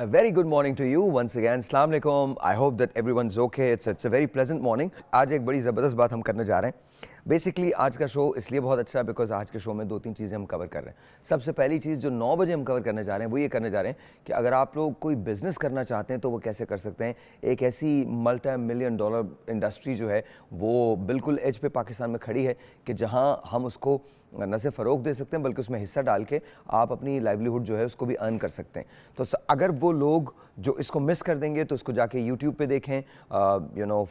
A very good morning to you once again. Assalamu alaikum. I hope that everyone's okay. It's a very pleasant morning. आज एक बड़ी ज़बरदस्त बात हम करने जा रहे हैं. बेसिकली आज का शो इसलिए बहुत अच्छा है बिकॉज आज के शो में 2-3 चीज़ें हम कवर कर रहे हैं. सबसे पहली चीज़ जो 9 बजे हम कवर करने जा रहे हैं वो ये करने जा रहे हैं कि अगर आप लोग कोई बिज़नेस करना चाहते हैं तो वो कैसे कर सकते हैं. एक ऐसी मल्टी-मिलियन डॉलर इंडस्ट्री जो है वो बिल्कुल एज पे पाकिस्तान में खड़ी है कि जहाँ हम उसको न सिर्फ फ़रोग दे सकते हैं बल्कि उसमें हिस्सा डाल के आप अपनी लाइवलीहुड जो है उसको भी अर्न कर सकते हैं. तो अगर वो लोग जो इसको मिस कर देंगे तो इसको जाके यूट्यूब पे देखें,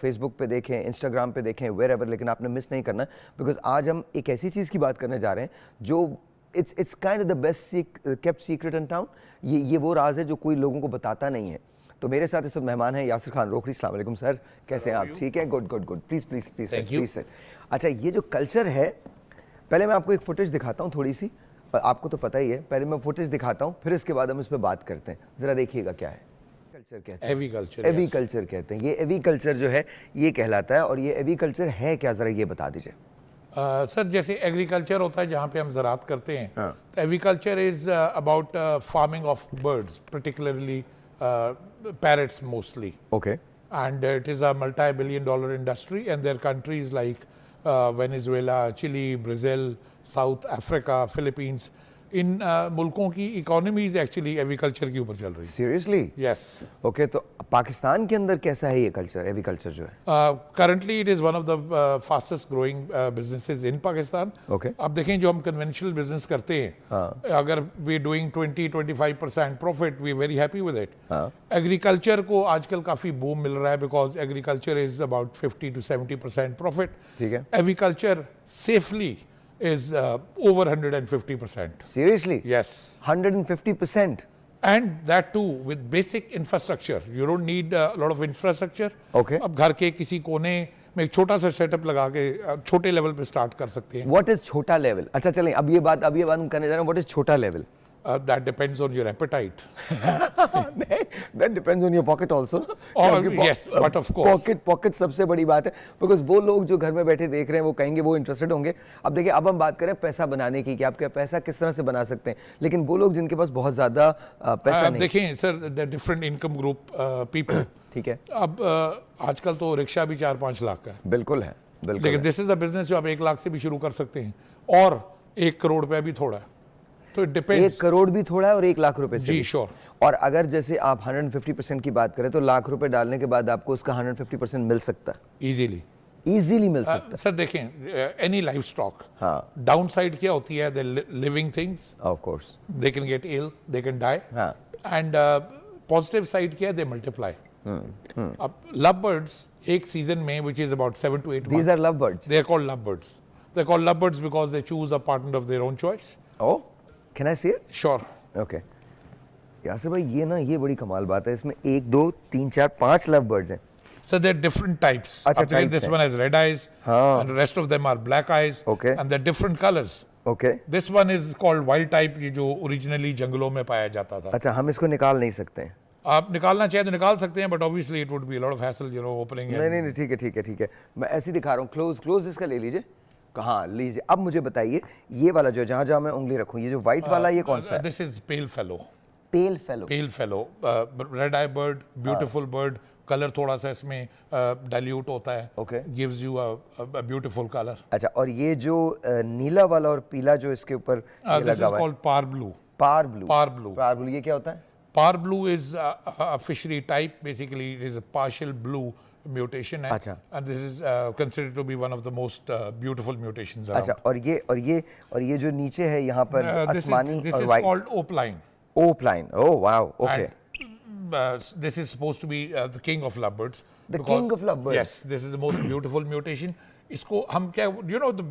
फेसबुक पे देखें, इंस्टाग्राम पे देखें, वेयर एवर, लेकिन आपने मिस नहीं करना बिकॉज आज हम एक ऐसी चीज़ की बात करने जा रहे हैं जो it's kind of the best kept secret in town. ये वो राज है जो कोई लोगों को बताता नहीं है. तो मेरे साथ इस वक्त मेहमान हैं यासिर खान रोखड़ी. अस्सलाम वालेकुम सर, कैसे हैं आप? ठीक है, good good good. Please please please please sir. अच्छा, ये जो कल्चर है, पहले मैं आपको एक फुटेज दिखाता हूँ थोड़ी सी. आपको तो पता ही है, पहले मैं फुटेज दिखाता हूँ फिर इसके बाद हम इस पर बात करते हैं. ज़रा देखिएगा क्या है. कल्चर कहते हैं, एवी कल्चर कहते हैं. ये एवी कल्चर जो है ये कहलाता है. और ये एवी कल्चर है क्या, ज़रा ये बता दीजिए. सर जैसे एग्रीकल्चर होता है जहाँ पे हम ज़राअत करते हैं, तो agriculture is about farming of birds, particularly parrots mostly. Okay. And it is a multi-billion dollar industry, and there are countries like Venezuela, Chile, Brazil, South Africa, Philippines. इन मुल्कों की इकोनॉमीज एक्चुअली एग्रीकल्चर के ऊपर चल रही है. Seriously? Yes. Okay. तो पाकिस्तान के अंदर कैसा है ये कल्चर, एग्रीकल्चर जो है? Currently it is one of the fastest growing businesses in Pakistan. Okay. अब देखें जो हम कन्वेंशनल बिजनेस करते हैं, अगर we doing 20-25% profit, we very happy with it. Agriculture को आजकल काफ़ी बूम मिल रहा है because agriculture is about 50-70% profit. ठीक है. Agriculture safely is over 150%. Seriously? Yes. 150%? And that too with basic infrastructure. You don't need a lot of infrastructure. Okay. अब घर के किसी कोने में एक छोटा सा सेटअप लगा के छोटे लेवल पे स्टार्ट कर सकते हैं. What is छोटा लेवल? अच्छा चलें, अब ये बात हम करने जा रहे हैं. What is छोटा level? That depends on your appetite. That depends on your pocket also. Yes, but of course. Pocket सबसे बड़ी बात है because वो लोग जो घर में बैठे देख रहे हैं वो कहेंगे, वो इंटरेस्टेड होंगे. अब देखिए, अब हम बात करें पैसा बनाने की कि आप क्या पैसा किस तरह से बना सकते हैं. लेकिन वो लोग जिनके पास बहुत ज़्यादा पैसा नहीं. देखें sir, the different income group people. ठीक है. अब आजकल तो रिक्शा भी 4-5 लाख का है. बिल्कुल है, बिल्कुल. लेकिन दिस इज अ बिजनेस जो आप 1 लाख से भी शुरू कर सकते हैं और 1 करोड़ रुपया भी थोड़ा है. तो इट डिपेंड्स. 1 करोड़ भी थोड़ा है और 1 लाख रुपए से. जी श्योर. और अगर जैसे आप 150% की बात करें तो लाख रुपए डालने के बाद आपको उसका 150% मिल सकता है. इजीली मिल सकता है. सर देखें, एनी लाइफ स्टॉक, हाँ, डाउन साइड क्या होती है? The living things, of course, they can get ill, they can die. हाँ. एंड पॉजिटिव साइड क्या है? They multiply. अब लव बर्ड्स एक सीजन में which is about 7 to 8 months. These are love birds. They are called love birds. They are called love birds because they choose a partner of their own choice. Oh, can I see it? Sure. Okay. Yasir भाई, ये बड़ी कमाल बात है. इसमें 1, 2, 3, 4, 5 love birds हैं. So there are different types. अच्छा, types this हैं. one has red eyes, हाँ. and the rest of them are black eyes. Okay. And they're different colors. Okay. This one is called wild type, ये जो originally जंगलों में पाया जाता था. अच्छा, हम इसको निकाल नहीं सकते हैं. आप निकालना चाहे तो निकाल सकते हैं, but obviously it would be a lot of hassle, opening. नहीं, ठीक है. मैं ऐसे ही दिखा रहा हूँ. क्लोज इसका ले लीजिए. कहाँ लीजिए. अब मुझे बताइए, ये वाला जो जहाँ मैं उंगली रखूँ, ये जो व्हाइट वाला, ये कौन सा है? This is pale fellow. Pale fellow. Red eye bird, beautiful bird. Colour थोड़ा सा इसमें डाइल्यूट होता है. Okay. Gives you a beautiful color. अच्छा, और ये जो नीला वाला और पीला जो इसके ऊपर लगा हुआ है, this is called par blue. Par blue, ये क्या होता है? Par blue is a fishery type. Basically, it is a partial blue mutation. अच्छा. And this is considered to be one of the most beautiful mutations around. अच्छा, और ये जो नीचे है यहाँ पर आसमानी और this is white. called opaline. Opaline. Oh wow. Okay. And, this is supposed to be the king of lovebirds. King of lovebirds. Yes, this is the most beautiful mutation. इसको हम क्या,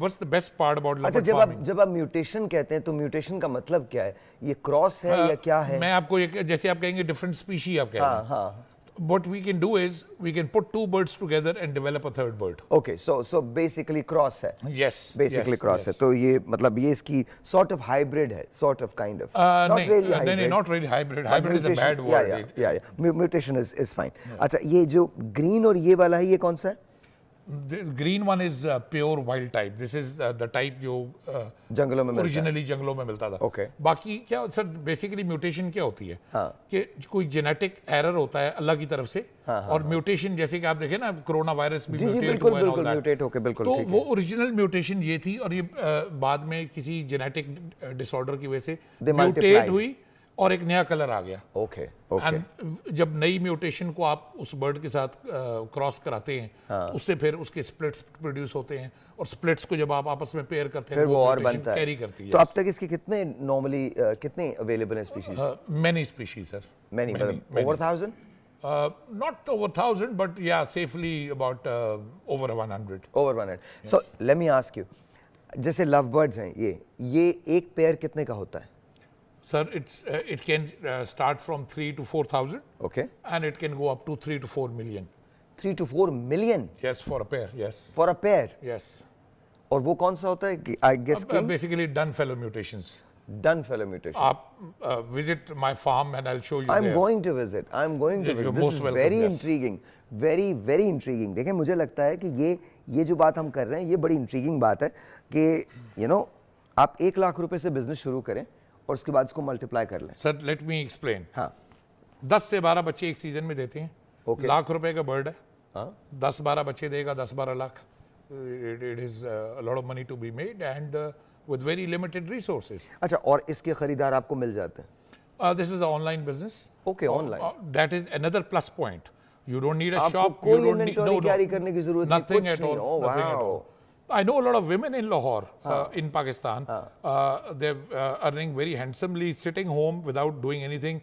what's the best part about lovebird अच्छा, farming? जब आप mutation कहते हैं तो mutation का मतलब क्या है? ये क्रॉस है या क्या है? मैं आपको जैसे आप कहेंगे डिफरेंट स्पीशी, आप कह रहे हैं. हाँ. What we can do is we can put 2 birds together and develop a 3rd bird. Okay, so basically cross है. Yes. Basically cross है. तो ये मतलब ये इसकी sort of hybrid है, sort of kind of. Not really hybrid. No, not really hybrid. Hybrid is a bad word. Yeah. Mutation is fine. अच्छा, ये जो green और ये वाला है, ये कौन सा है? The green one is pure wild type. This is the type जो जंगलों में मिलता है। ओरिजिनली जंगलों में मिलता था। Okay. बाकी क्या सर बेसिकली म्यूटेशन क्या होती है हाँ। कि कोई जेनेटिक एरर होता है अल्लाह की तरफ से और म्यूटेशन जैसे कि आप देखें ना कोरोना वायरस भी जी जी म्यूटेट बिल्कुल हुआ है बिल्कुल म्यूटेट होके बिल्कुल तो ठीक वो है। ओरिजिनल म्यूटेशन ये थी और ये बाद में किसी जेनेटिक डिसऑर्डर की वजह से They म्यूटेट multiplied. हुई और एक नया कलर आ गया। ओके ओके एंड जब नई म्यूटेशन को आप उस बर्ड के साथ क्रॉस कराते हैं तो उससे फिर उसके स्प्लिट्स प्रोड्यूस होते हैं और स्प्लिट्स को जब आप आपस में पेयर करते हैं फिर वो और बनता है। कैरी करती है। तो अब तक इसके कितने नॉर्मली कितने अवेलेबल हैं species? Many species sir. Many मतलब over 1000? Not over 1,000 but yeah safely about over 100. Over 100. So let me ask you, जैसे लव बर्ड्स हैं ये एक पेयर कितने का होता है? Sir, it can start from 3 to 4,000 okay and it can go up to 3 to 4 million. 3 to 4 million Yes, for a pair. Yes. For a pair. Yes. और वो कौन सा होता है? I guess Basically done fellow mutations. Done fellow mutation. आप visit my farm and I'll show you I'm there. going to visit. I'm going to Yeah, you're visit. This most is welcome, very yes. intriguing. Very intriguing. देखें मुझे लगता है कि ये जो बात हम कर रहे हैं ये बड़ी इंट्रीगिंग बात है कि आप 1 लाख रुपए से बिजनेस शुरू करें और उसके बाद उसको मल्टीप्लाई कर लें। Sir, let me explain. हाँ 10 से 12 बच्चे एक सीजन में देते हैं। Okay. लाख रुपए का बर्ड है। हाँ 10-12 बच्चे देगा 10-12 lakh. It is a lot of money to be made and with very limited resources. अच्छा, और इसके खरीदार आपको मिल जाते हैं? This is an online business. Okay, online. That is another plus point. You don't need a आपको shop. कोई You don't need inventory carry करने की जरूरत नहीं, nothing कुछ at नहीं। all. Oh, Nothing at wow. all. I know a lot of women in Lahore, in Pakistan. They're earning very handsomely, sitting home without doing anything.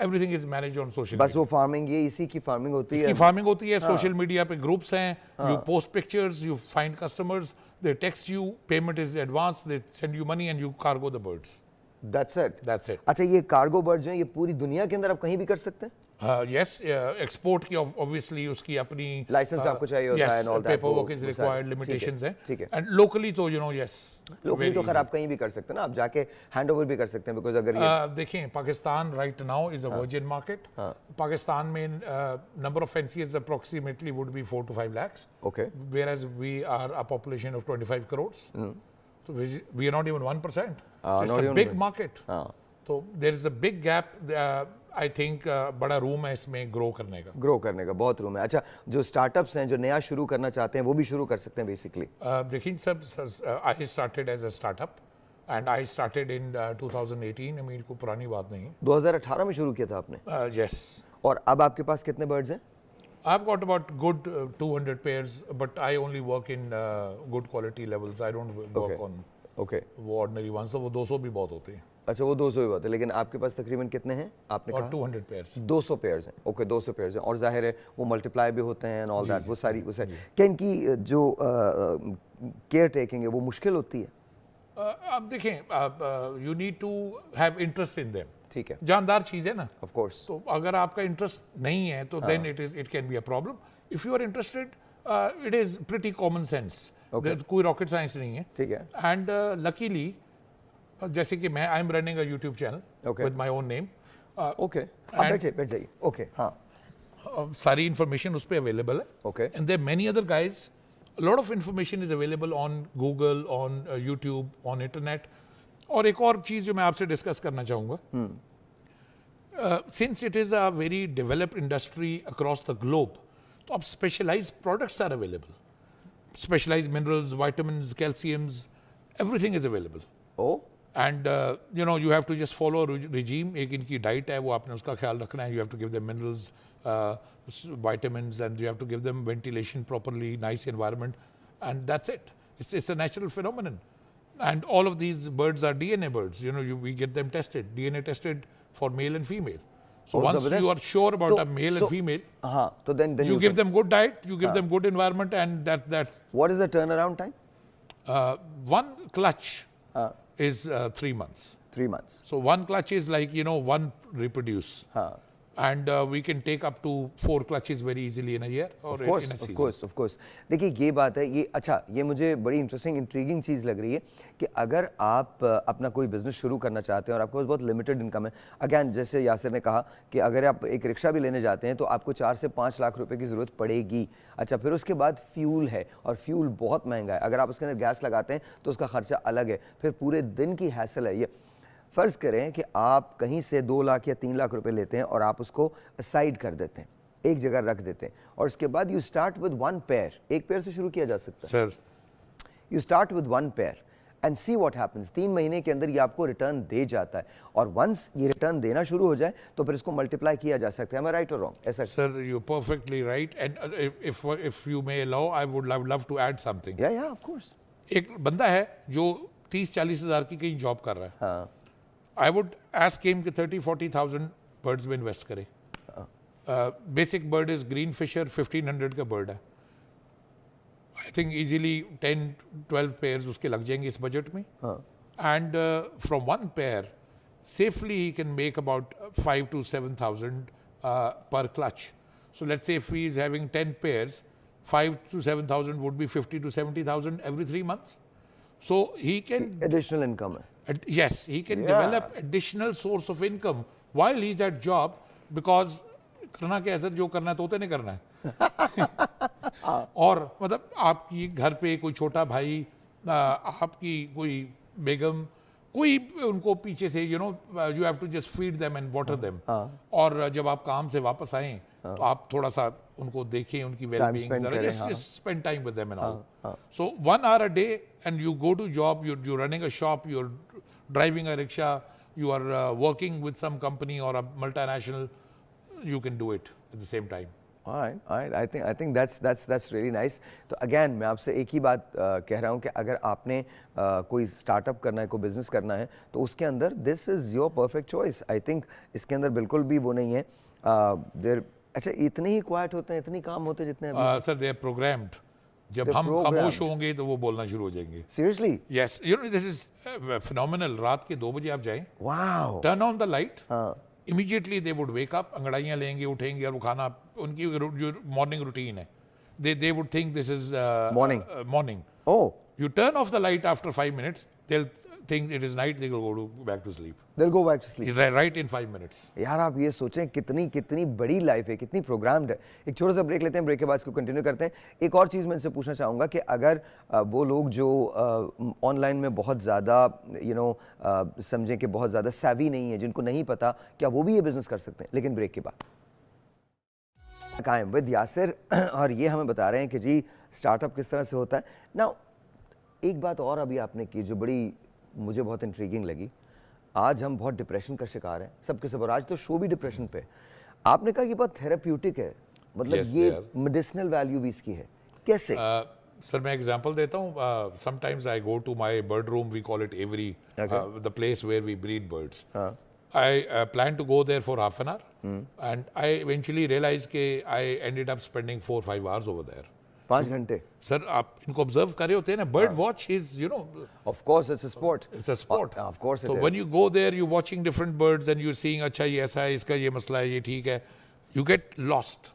Everything is managed on social बस media. वो farming, ये इसी की farming होती है। इसकी farming होती है, सोशल मीडिया पे ग्रुप्स हैं, you post pictures, you find customers, they text you, payment is advance, they send you money and you cargo the birds. That's it. That's it. अच्छा, ये कार्गो बर्ड जो है ये पूरी दुनिया के अंदर आप कहीं भी कर सकते हैं? Yes, export की obviously उसकी अपनी लाइसेंस आपको चाहिए होता है and all that, paperwork वो is सारे- required, ठीक है, limitations हैं, ठीक है। and locally तो yes, लोकली very तो खैर easy. आप कहीं भी कर सकते हैं ना, आप जाके हैंड ओवर भी कर सकते हैं, बिकॉज अगर ये देखें Pakistan right now is a virgin market. Pakistan में number of fanciers approximately would be 4 to 5 lakhs, okay whereas we are a population of 25 crores. So we are not even 1%. So it's not a even big one. market. हाँ तो there is a big gap. I think बड़ा room है इसमें grow करने का। Grow करने का बहुत रूम है। अच्छा, जो स्टार्टअप्स हैं जो नया शुरू करना चाहते हैं वो भी शुरू कर सकते हैं बेसिकली? देखिए sir, I started as a startup and I started in 2018. I mean कोई पुरानी बात नहीं है। 2018 में शुरू किया था आपने? Yes. और अब आपके पास कितने बर्ड्स हैं? I've got about good 200 pairs, but I only work in good quality levels. I don't work Okay. on okay वो ordinary ones. तो वो 200 भी बहुत होते हैं। अच्छा, वो 200 ही बात है, लेकिन आपके पास तकरीबन कितने हैं आपने और कहा? 200 pairs. 200 पेयर्स हैं। ओके 200 पेयर्स हैं और जाहिर है वो मल्टीप्लाई भी होते हैं एंड ऑल दैट, वो सारी क्या इनकी जो केयर टेकिंग है वो मुश्किल होती है? अब देखें you need to have interest in them. ठीक है, जानदार चीज़ है ना। Of course. तो अगर आपका इंटरेस्ट नहीं है तो then it can be a problem. If you are interested it is pretty common sense, कोई रॉकेट साइंस नहीं है। ठीक है, एंड लकीली जैसे कि मैं I am running a YouTube channel Okay. With my own name, okay आप बैठ जाइए। ओके हाँ सारी इंफॉर्मेशन उस पर अवेलेबल है। Okay and there many other guys, lot of information is available on Google, on YouTube, on internet. और एक और चीज़ जो मैं आपसे डिस्कस करना चाहूँगा, since it is a very developed industry across the globe, तो अब specialized products are available. Specialized minerals, vitamins, calciums, everything is available. O And you have to just follow a regime. एक इनकी diet है, वो आपने उसका ख्याल रखना है. You have to give them minerals, vitamins, and you have to give them ventilation properly, nice environment, and that's it. It's a natural phenomenon. And all of these birds are DNA birds. We get them tested, DNA tested for male and female. So Oh, once zabardast. you are sure about a male so- and female, हाँ, तो then you give them good diet, you give them good environment, and that's what is the turnaround time? one clutch हाँ, is 3 months. 3 months. So one clutch is like one reproduce, हाँ and we can take up to 4 clutches very easily in a year or in a season. Of course देखिए ये बात है, ये अच्छा, ये मुझे बड़ी इंटरेस्टिंग इंट्रीगिंग चीज़ लग रही है कि अगर आप अपना कोई बिजनेस शुरू करना चाहते हैं और आपके पास बहुत लिमिटेड इनकम है, अगैन जैसे यासिर ने कहा कि अगर आप एक रिक्शा भी लेने जाते हैं तो आपको 4 से 5 लाख रुपए की ज़रूरत पड़ेगी। अच्छा, फिर उसके बाद फ्यूल है और फ्यूल बहुत महंगा है, अगर आप उसके अंदर गैस लगाते हैं तो उसका खर्चा अलग है, फिर पूरे दिन की हैसल है ये। फ़र्ज़ करें कि आप कहीं से 2 लाख या 3 लाख रुपए लेते हैं और आप उसको असाइड कर देते हैं, एक जगह रख देते हैं, और उसके बाद यू स्टार्ट विद 1 पेयर, एक पेयर से शुरू किया जा सकता है। Sir, you start with 1 pair and see what happens. 3 महीने के अंदर ये आपको रिटर्न दे जाता है, और वंस ये रिटर्न देना शुरू हो जाए तो फिर इसको मल्टीप्लाई किया जा सकता है। Am I right or wrong? ऐसा sir, you're perfectly right. And if you may allow, I would love to add something. या ऑफ कोर्स। एक बंदा है जो 30-40 हज़ार की कहीं जॉब कर रहा है। हाँ, आई वुड आस्क हिम कि 30-40,000 बर्ड्स में इन्वेस्ट करे। Basic bird is green fisher, 1500 का बर्ड है। आई थिंक इजीली 10-12 पेयर्स उसके लग जाएंगे इस बजट में। And from 1 pair safely he can make about 5,000 to 7,000 per clutch. So let's say if he is having 10 pairs, 5,000 to 7,000 would be 50,000 to 70,000 every 3 months. So he can additional income है। yes, he can develop additional source of income while he's at job, because करना क्या है sir, जो करना है तोते ने करना है। और मतलब आपकी घर पे कोई छोटा भाई, आपकी कोई बेगम, कोई उनको पीछे से you have to just feed them and water them. और जब आप काम से वापस आए तो आप थोड़ा सा उनको देखें, उनकी wellbeing, just spend time with them and all. So 1 hour a day and you go to job, you're running a shop, you're driving a rickshaw, you are working with some company or a multinational, you can do it at the same time. Alright, I think that's really nice. तो again मैं आपसे एक ही बात कह रहा हूँ कि अगर आपने कोई स्टार्टअप करना है, कोई बिजनेस करना है, तो उसके अंदर this is your perfect choice. I think इसके अंदर बिल्कुल भी वो नहीं है। देर अच्छा, इतने ही क्वाइट होते हैं, इतने काम होते हैं जितने सर दे आर प्रोग्राम्ड। जब हम खामोश होंगे तो वो बोलना शुरू हो जाएंगे। Seriously? Yes, you know this is phenomenal. रात के 2 बजे आप जाएं, wow, turn on the light, हाँ, immediately they would wake up, अंगड़ाइयाँ लेंगे, उठेंगे, और वो खाना, उनकी जो मॉर्निंग रूटीन है, they would think this is morning. oh, You turn off the light after 5 minutes, they'll think it is night, they will go back to sleep. they'll go back to sleep. Right in 5 minutes. यार आप ये सोचें कितनी बड़ी life है, कितनी programmed है। एक छोटा सा ब्रेक लेते हैं, ब्रेक के बाद इसको कंटिन्यू करते हैं। एक और चीज़ मैं इनसे पूछना चाहूँगा कि अगर वो लोग जो ऑनलाइन में बहुत ज़्यादा समझें कि बहुत ज़्यादा savvy नहीं है, जिनको नहीं पता, क्या वो भी ये बिज़नेस कर सकते हैं? लेकिन ब्रेक के बाद कायम विद यासिर, और ये हमें बता रहे हैं कि जी स्टार्टअप किस तरह से होता है ना। एक बात और अभी आपने की जो बड़ी मुझे बहुत इंट्रीगिंग लगी। आज हम बहुत डिप्रेशन का शिकार हैं, सबके सब, और आज तो शो भी डिप्रेशन पे। आपने कहा कि बहुत थेराप्यूटिक है, मतलब Yes, ये they are. मेडिसिनल वैल्यू भी इसकी है, कैसे? सर मैं एग्जांपल देता हूँ। Sometimes I go to my bird room, we call it every, the place where we breed birds. I plan to go there for half an hour, and I eventually realized कि I ended up spending 4-5 hours over there. 5 घंटे? Sir आप इनको observe कर रहे होते हैं ना, bird watch is of course it's a sport, it's a sport. Of course तो when you go there, you watching different birds and you seeing, अच्छा ये ऐसा है, इसका ये मसला है, ये ठीक है, you get lost.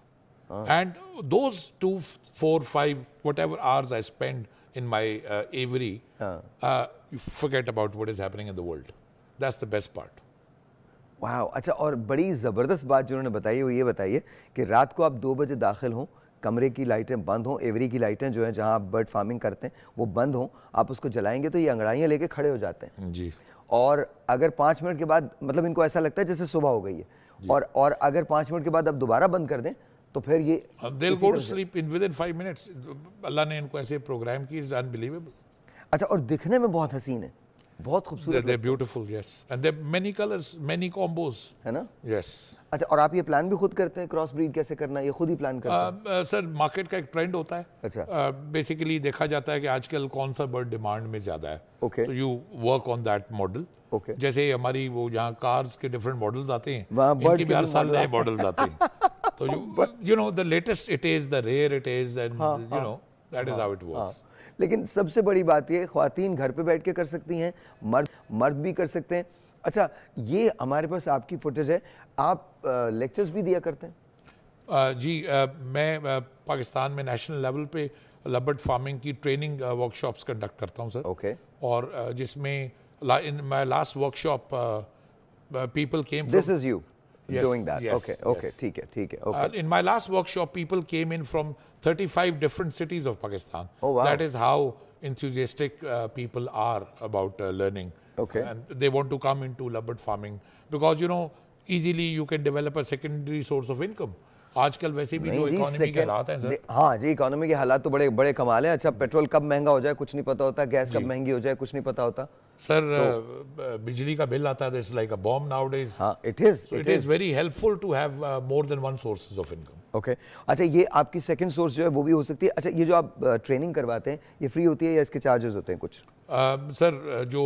And those 2-4-5 whatever hours I spend in my aviary, you forget about what is happening in the world. That's the best part. वाह, अच्छा, और बड़ी ज़बरदस्त बात जो उन्होंने बताई वो ये बताइए कि रात को आप 2 बजे दाखिल हों, कमरे की लाइटें बंद हों, एवरी की लाइटें जो हैं जहां आप बर्ड फार्मिंग करते हैं वो बंद हों, आप उसको जलाएंगे तो ये अंगड़ाइयाँ लेके खड़े हो जाते हैं जी। और अगर 5 मिनट के बाद, मतलब इनको ऐसा लगता है जैसे सुबह हो गई है, और अगर 5 मिनट के बाद आप दोबारा बंद कर दें तो फिर ये they'll go to sleep in within 5 minutes. अल्लाह ने इनको ऐसे प्रोग्राम की, इट्स अनबिलीवेबल। अच्छा, और दिखने में बहुत हसीन है, बहुत खूबसूरत They're beautiful, yes, and they're many colors, many combos, है ना? yes. अच्छा, और आप ये प्लान भी खुद करते हैं, क्रॉस ब्रीड कैसे करना है, ये खुद ही प्लान करते हैं? सर मार्केट का एक ट्रेंड होता है। अच्छा। बेसिकली देखा जाता है कि आजकल कौन सा बर्ड डिमांड में ज्यादा है, Okay. तो you work on that model. Okay. जैसे हमारी वो जहाँ कार्स के डिफरेंट मॉडल्स आते हैं, वहाँ bird इनकी भी के हर भी साल model नए मॉडल्स आते हैं। तो you know the latest it is, the rare it is, and you know that is how it works. लेकिन सबसे बड़ी बात ये, ख्वातीन घर पे बैठ के कर सकती हैं, मर्द भी कर सकते हैं। अच्छा, ये हमारे पास आपकी फुटेज है, आप लेक्चर्स भी दिया करते हैं? जी, मैं पाकिस्तान में नेशनल लेवल पे लबर्ट फार्मिंग की ट्रेनिंग वर्कशॉप्स कंडक्ट करता हूँ सर। ओके, और जिसमें in my last workshop people came this is you Yes, doing that? yes, okay okay, yes. ठीक है ठीक है, okay. In my last workshop, people came in from 35 different cities of Pakistan. Oh, wow. That is how enthusiastic people are about learning. Okay. And they want to come into Labbard farming because, you know, easily you can develop a secondary source of income. आजकल वैसे भी जो नहीं जी, economy के हालात हैं sir, हाँ जी, economy के हालात तो बड़े बड़े कमाल हैं। अच्छा, पेट्रोल कब महंगा हो जाए कुछ नहीं पता होता, गैस कब महंगी हो जाए कुछ नहीं पता होता। सर बिजली का बिल आता है, it's like a bomb nowadays. हाँ, it is So it is very helpful to have more than one sources of income. Okay. अच्छा, ये आपकी सेकंड सोर्स जो है वो भी हो सकती है। अच्छा, ये जो आप ट्रेनिंग करवाते हैं ये फ्री होती है या इसके चार्जेस होते हैं कुछ? सर जो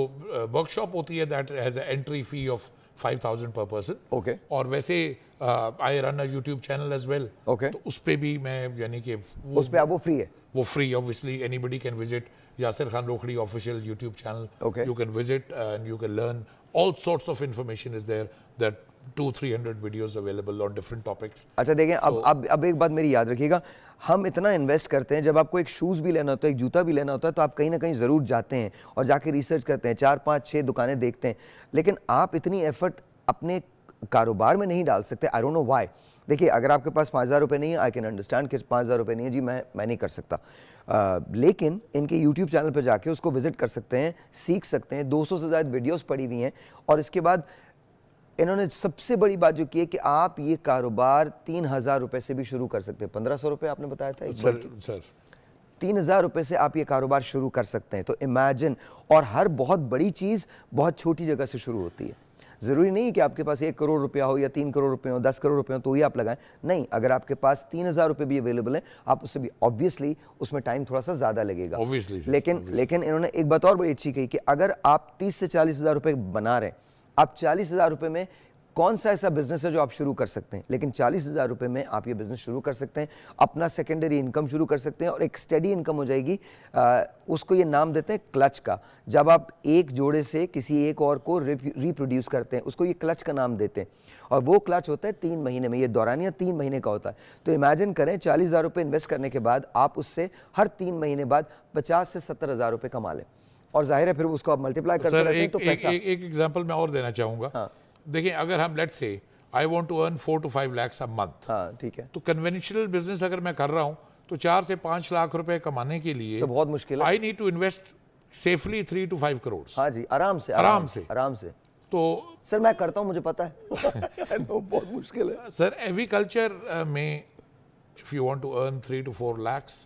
वर्कशॉप होती है that has a entry fee of 5,000 per person. Okay और वैसे I run a YouTube channel as well. Okay, तो उस पे भी मैं यानी कि उस पे आप वो फ्री है? वो free, obviously anybody can visit Yasir Khan Rokhri official YouTube channel. Okay. You can visit and you can learn all sorts of information is there, that 200-300 videos available on different topics. अच्छा देखिए, अब एक बात मेरी याद रखिएगा, हम इतना इन्वेस्ट करते हैं, जब आपको एक शूज़ भी लेना होता है, एक जूता भी लेना होता है, तो आप कहीं ना कहीं ज़रूर जाते हैं और जाके रिसर्च करते हैं, 4-5-6 दुकानें देखते हैं, लेकिन आप इतनी एफर्ट अपने कारोबार में नहीं डाल सकते। I don't know why. देखिए, अगर आपके पास 5,000 रुपये नहीं है, आई कैन अंडरस्टैंड कि 5,000 रुपये नहीं है जी, मैं नहीं कर सकता। लेकिन इनके यूट्यूब चैनल पर जाके उसको विजिट कर सकते हैं, सीख सकते हैं। 200 से ज़्यादा वीडियोस पड़ी हुई हैं और इसके बाद इन्होंने सबसे बड़ी बात जो की है कि आप ये कारोबार 3,000 रुपये से भी शुरू कर सकते हैं। 1,500 रुपये आपने बताया था? सर 3,000 रुपये से आप ये कारोबार शुरू कर सकते हैं। तो इमेजिन, और हर बहुत बड़ी चीज़ बहुत छोटी जगह से शुरू होती है। ज़रूरी नहीं कि आपके पास 1 करोड़ रुपया हो या 3 करोड़ रुपये हो, 10 करोड़ रुपये हो तो ही आप लगाएं। नहीं, अगर आपके पास 3,000 रुपये भी अवेलेबल है, आप उससे भी, ऑब्वियसली उसमें टाइम थोड़ा सा ज़्यादा लगेगा Obviously, sir, लेकिन इन्होंने एक बात और बड़ी अच्छी कही कि अगर आप 30 से 40,000 रुपये बना रहे हैं, आप 40,000 रुपये में कौन सा ऐसा बिजनेस है जो आप शुरू कर सकते हैं, लेकिन 40,000 रुपये में आप ये बिजनेस शुरू कर सकते हैं, अपना सेकेंडरी इनकम शुरू कर सकते हैं और एक स्टेडी इनकम हो जाएगी। उसको ये नाम देते हैं क्लच का। जब आप एक जोड़े से किसी एक और को रिप्रोड्यूस करते हैं, उसको ये क्लच का नाम देते हैं और वो क्लच होता है 3 महीने में। ये दौरानिया 3 महीने का होता है। तो इमेजिन करें, 40,000 रुपये इन्वेस्ट करने के बाद आप उससे हर 3 महीने बाद 50 से 70,000 रुपये कमा लें, और जाहिर है फिर उसको आप मल्टीप्लाई करते सर रहते हैं तो पैसा। एक एग्जांपल मैं और देना चाहूँगा। हाँ। देखिए, अगर हम let's say I want to earn 4 to 5 lakhs a month, हाँ, ठीक है, तो कन्वेंशनल बिजनेस अगर मैं कर रहा हूँ तो 4 से 5 लाख रुपए कमाने के लिए तो बहुत मुश्किल है। I need to invest safely 3 to 5 crores। हाँ जी, आराम से आराम से। आराम से। तो सर मैं करता हूँ, मुझे पता है। बहुत मुश्किल है सर एग्रीकल्चर में if you want to earn 3 to 4 lakhs,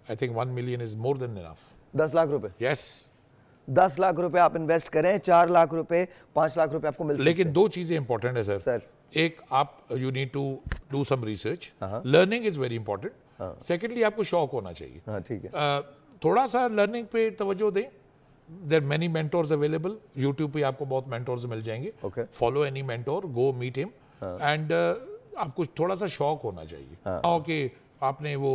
I think 1 million is more than enough. 10 lakh रुपए, यस 10 लाख रुपए आप इन्वेस्ट करें, 4 लाख रुपए, 5 लाख रुपए आपको मिल सकते लेकिन हैं। 2 चीजें इंपॉर्टेंट है सर। सर एक, आप you need to do some research, learning is very important. Secondly, आपको शौक होना चाहिए। हाँ, ठीक है, थोड़ा सा लर्निंग पे तवज्जो दें। There many mentors available, YouTube पे आपको बहुत मेंटोर्स मिल जाएंगे। Okay. Follow any mentor, go meet him, and आपको थोड़ा सा शौक होना चाहिए। ओके, आपने वो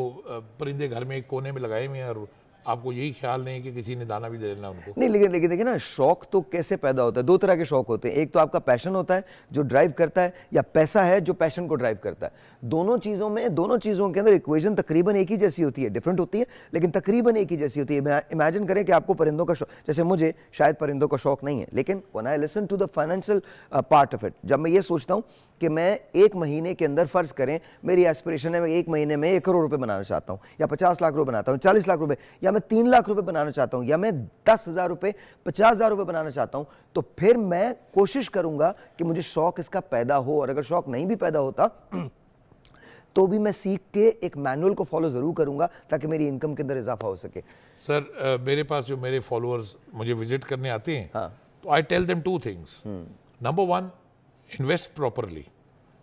परिंदे घर में एक कोने में लगाए हुए हैं और आपको यही ख्याल नहीं है कि किसी ने दाना भी दे देना उनको। नहीं, लेकिन देखिए ना, शौक तो कैसे पैदा होता है? 2 तरह के शौक होते हैं। एक तो आपका पैशन होता है जो ड्राइव करता है, या पैसा है जो पैशन को ड्राइव करता है। दोनों चीज़ों के अंदर इक्वेशन तकरीबन एक ही जैसी होती है, डिफरेंट होती है लेकिन तकरीबन एक ही जैसी होती है। इमेजिन करें कि आपको परिंदों का शौक, जैसे मुझे शायद परिंदों का शौक नहीं है, लेकिन when I listen to the financial part of it, जब मैं ये सोचता हूँ कि मैं 1 महीने के अंदर, फर्ज करें मेरी एस्पिरेशन है मैं 1 महीने में 1 करोड़ रुपए बनाना चाहता हूँ, या 50 लाख रुपए बनाता हूँ, 40 लाख रुपए, या मैं 3 लाख रुपए बनाना चाहता हूँ, या मैं 10,000 रुपए, 50,000 रुपए बनाना चाहता हूँ, तो फिर मैं कोशिश करूंगा कि मुझे शौक इसका पैदा हो। और अगर शौक नहीं भी पैदा होता तो भी मैं सीख के एक मैनुअल को फॉलो जरूर करूंगा ताकि मेरी इनकम के अंदर इजाफा हो सके। सर मेरे पास जो मेरे फॉलोअर्स मुझे विजिट करने आते हैं, तो I tell them 2 things। Number 1, invest properly,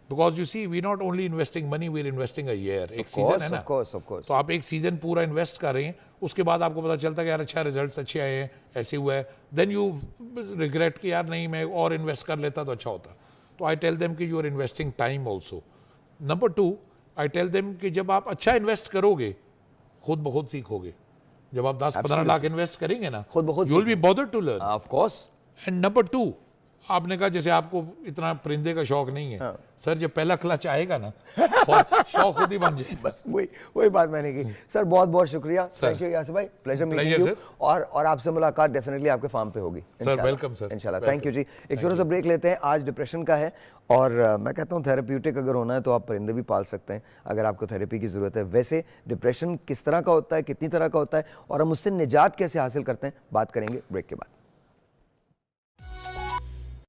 because you see we not only investing money, we are investing a year. एक सीजन है ना, ऑफ कोर्स। तो आप एक सीजन पूरा इन्वेस्ट कर रहे हैं, उसके बाद आपको पता चलता है कि यार अच्छा रिजल्ट्स अच्छे आए हैं, ऐसे हुआ है, देन यू रिग्रेट कि यार नहीं मैं और इन्वेस्ट कर लेता तो अच्छा होता। तो आई टेल देम कि you are investing time also. Number 2, I tell them कि जब आप अच्छा इन्वेस्ट करोगे खुद ब खुद सीखोगे। जब आप 10-15 लाख इन्वेस्ट करेंगे ना, खुद ब खुद you will be bothered to learn. Of course. And number 2, आपने कहा जैसे आपको इतना परिंदे का शौक नहीं है, हाँ। सर जब पहला क्लच आएगा ना शौक खुद ही बन जाए। बस वही वही बात मैंने की। सर बहुत बहुत शुक्रिया, थैंक यू यासिर भाई, प्लेजर मीटिंग यू। और आपसे मुलाकात डेफिनेटली आपके फार्म पे होगी सर। वेलकम सर, इंशाल्लाह। थैंक यू जी। एक छोटा सा ब्रेक लेते हैं। आज डिप्रेशन का है और मैं कहता हूँ थेरेप्यूटिक अगर होना है तो आप परिंदे भी पाल सकते हैं अगर आपको थेरेपी की ज़रूरत है। वैसे डिप्रेशन किस तरह का होता है, कितनी तरह का होता है और हम उससे निजात कैसे हासिल करते हैं, बात करेंगे ब्रेक के बाद।